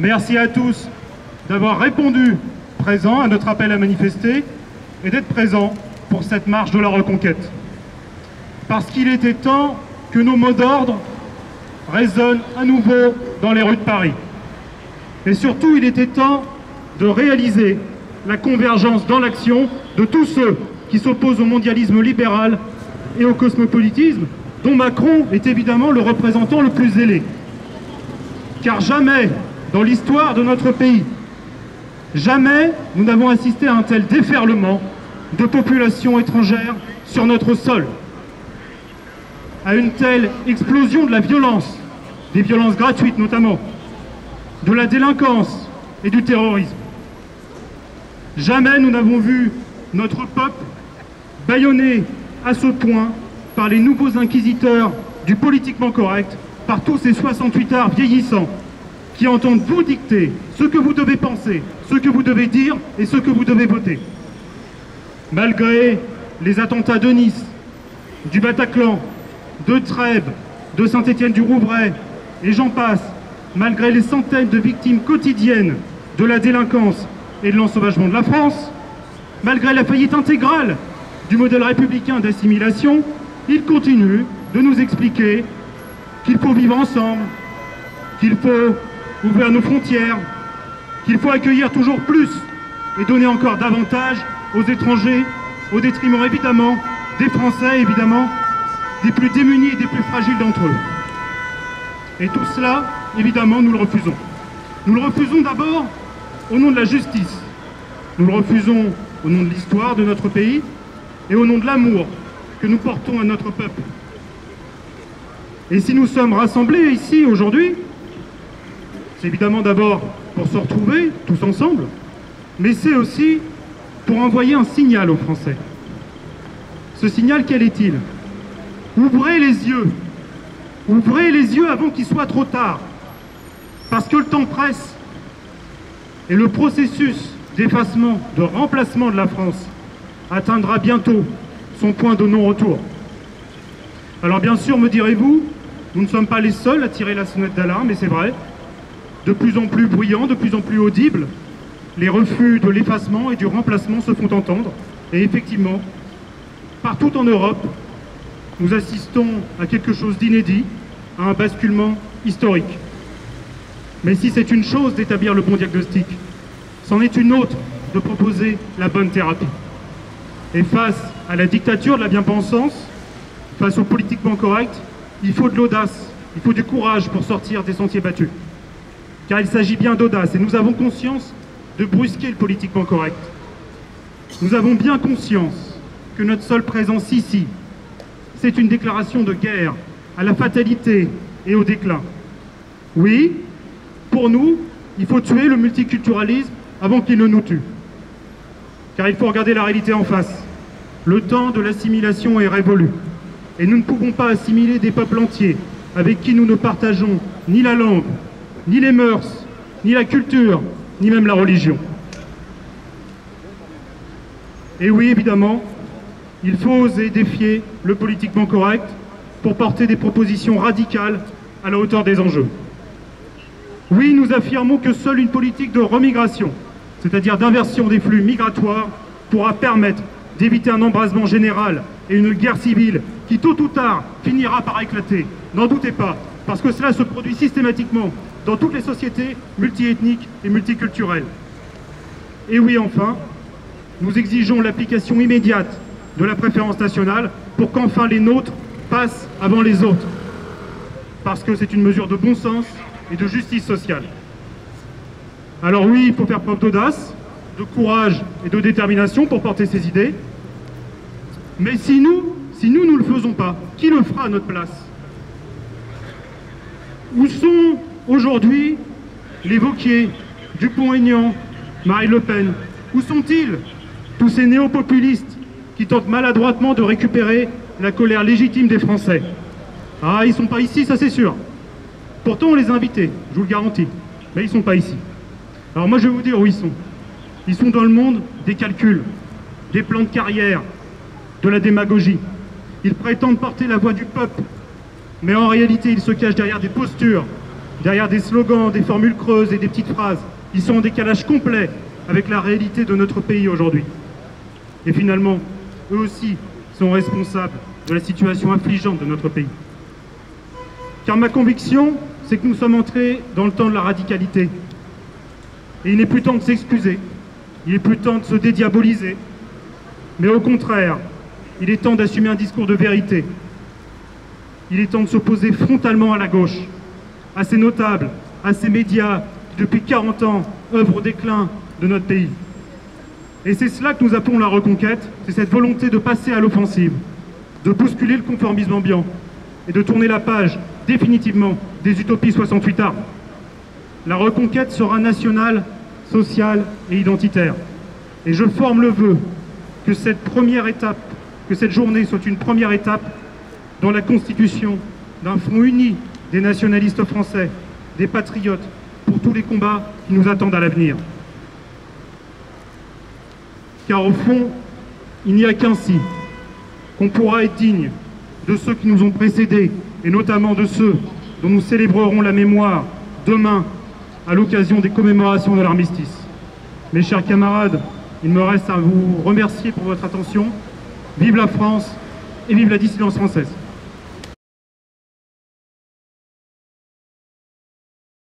Merci à tous d'avoir répondu présent à notre appel à manifester et d'être présents pour cette marche de la reconquête. Parce qu'il était temps que nos mots d'ordre résonnent à nouveau dans les rues de Paris. Et surtout, il était temps de réaliser la convergence dans l'action de tous ceux qui s'opposent au mondialisme libéral et au cosmopolitisme, dont Macron est évidemment le représentant le plus zélé. Car jamais, dans l'histoire de notre pays, jamais nous n'avons assisté à un tel déferlement de populations étrangères sur notre sol, à une telle explosion de la violence, des violences gratuites notamment, de la délinquance et du terrorisme. Jamais nous n'avons vu notre peuple bâillonné à ce point par les nouveaux inquisiteurs du politiquement correct, par tous ces 68 arts vieillissants qui entendent vous dicter ce que vous devez penser, ce que vous devez dire et ce que vous devez voter. Malgré les attentats de Nice, du Bataclan, de Trèbes, de Saint-Étienne-du-Rouvray, et j'en passe, malgré les centaines de victimes quotidiennes de la délinquance et de l'ensauvagement de la France, malgré la faillite intégrale du modèle républicain d'assimilation, il continue de nous expliquer qu'il faut vivre ensemble, qu'il faut ouvrir nos frontières, qu'il faut accueillir toujours plus et donner encore davantage aux étrangers, au détriment évidemment des Français, évidemment des plus démunis et des plus fragiles d'entre eux. Et tout cela, évidemment, nous le refusons. Nous le refusons d'abord au nom de la justice. Nous le refusons au nom de l'histoire de notre pays et au nom de l'amour que nous portons à notre peuple. Et si nous sommes rassemblés ici aujourd'hui, c'est évidemment d'abord pour se retrouver tous ensemble, mais c'est aussi pour envoyer un signal aux Français. Ce signal, quel est-il? Ouvrez les yeux. Ouvrez les yeux avant qu'il soit trop tard. Parce que le temps presse. Et le processus d'effacement, de remplacement de la France atteindra bientôt son point de non-retour. Alors bien sûr, me direz-vous, nous ne sommes pas les seuls à tirer la sonnette d'alarme, et c'est vrai. De plus en plus bruyants, de plus en plus audibles, les refus de l'effacement et du remplacement se font entendre. Et effectivement, partout en Europe, nous assistons à quelque chose d'inédit, à un basculement historique. Mais si c'est une chose d'établir le bon diagnostic, c'en est une autre de proposer la bonne thérapie. Et face à la dictature de la bien-pensance, face au politiquement correct, il faut de l'audace, il faut du courage pour sortir des sentiers battus. Car il s'agit bien d'audace, et nous avons conscience de brusquer le politiquement correct. Nous avons bien conscience que notre seule présence ici, c'est une déclaration de guerre à la fatalité et au déclin. Oui, pour nous, il faut tuer le multiculturalisme avant qu'il ne nous tue. Car il faut regarder la réalité en face. Le temps de l'assimilation est révolu. Et nous ne pouvons pas assimiler des peuples entiers avec qui nous ne partageons ni la langue, ni les mœurs, ni la culture, ni même la religion. Et oui, évidemment, il faut oser défier le politiquement correct pour porter des propositions radicales à la hauteur des enjeux. Oui, nous affirmons que seule une politique de remigration, c'est-à-dire d'inversion des flux migratoires, pourra permettre d'éviter un embrasement général et une guerre civile qui, tôt ou tard, finira par éclater. N'en doutez pas, parce que cela se produit systématiquement dans toutes les sociétés multiethniques et multiculturelles. Et oui, enfin, nous exigeons l'application immédiate de la préférence nationale pour qu'enfin les nôtres passent avant les autres. Parce que c'est une mesure de bon sens et de justice sociale. Alors oui, il faut faire preuve d'audace, de courage et de détermination pour porter ces idées. Mais si nous ne le faisons pas, qui le fera à notre place? Où sont aujourd'hui les Wauquiez, Dupont-Aignan, Marine Le Pen? Où sont-ils, tous ces néo-populistes qui tentent maladroitement de récupérer la colère légitime des Français? Ah, ils ne sont pas ici, ça c'est sûr. Pourtant, on les a invités, je vous le garantis. Mais ils ne sont pas ici. Alors moi, je vais vous dire où ils sont. Ils sont dans le monde des calculs, des plans de carrière, de la démagogie. Ils prétendent porter la voix du peuple, mais en réalité, ils se cachent derrière des postures derrière des slogans, des formules creuses et des petites phrases. Ils sont en décalage complet avec la réalité de notre pays aujourd'hui. Et finalement, eux aussi sont responsables de la situation affligeante de notre pays. Car ma conviction, c'est que nous sommes entrés dans le temps de la radicalité. Et il n'est plus temps de s'excuser, il est plus temps de se dédiaboliser. Mais au contraire, il est temps d'assumer un discours de vérité. Il est temps de s'opposer frontalement à la gauche, à ces notables, à ces médias qui depuis 40 ans œuvrent au déclin de notre pays. Et c'est cela que nous appelons la reconquête, c'est cette volonté de passer à l'offensive, de bousculer le conformisme ambiant et de tourner la page définitivement des utopies 68 arts. La reconquête sera nationale, sociale et identitaire. Et je forme le vœu que cette première étape, que cette journée soit une première étape dans la constitution d'un front uni des nationalistes français, des patriotes, pour tous les combats qui nous attendent à l'avenir. Car au fond, il n'y a qu'ainsi qu'on pourra être digne de ceux qui nous ont précédés, et notamment de ceux dont nous célébrerons la mémoire demain à l'occasion des commémorations de l'armistice. Mes chers camarades, il me reste à vous remercier pour votre attention. Vive la France et vive la dissidence française.